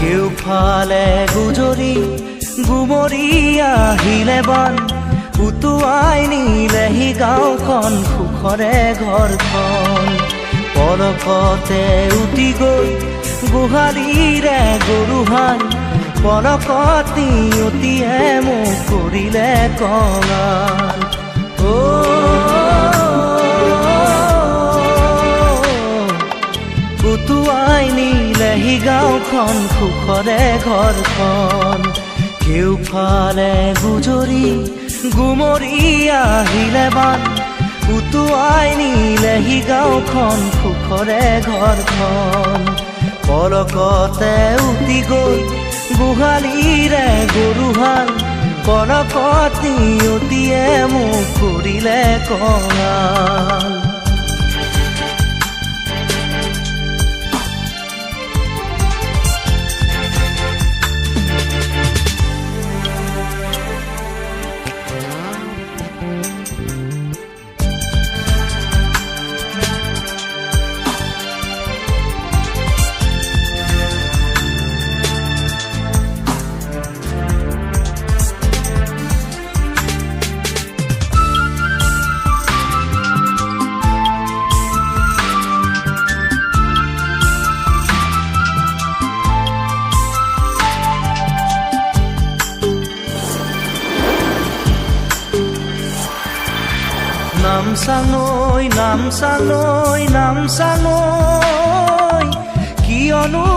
কেউফালে গুজৰি গুমৰি আহিলে বান উটুৱাই নিলেহি গাঁওখন সুখৰে ঘৰখন পলকতে উটি গৈ গোহালিৰে গৰুহাল পলকত নিয়তিয়ে মোক কৰিলে কঙাল উটুৱাই নিলেহি গাঁওখন সুখৰে ঘৰখন কেউফালে গুজৰি গুমৰি আহিলে বান উটুৱাই নিলেহি গাঁওখন সুখৰে ঘৰখন পলকতে উটি গৈ গোহালিৰে গৰুহাল পলকত নিয়তিয়ে মোক কৰিলে কঙাল নামচাঙৈ কিয়নো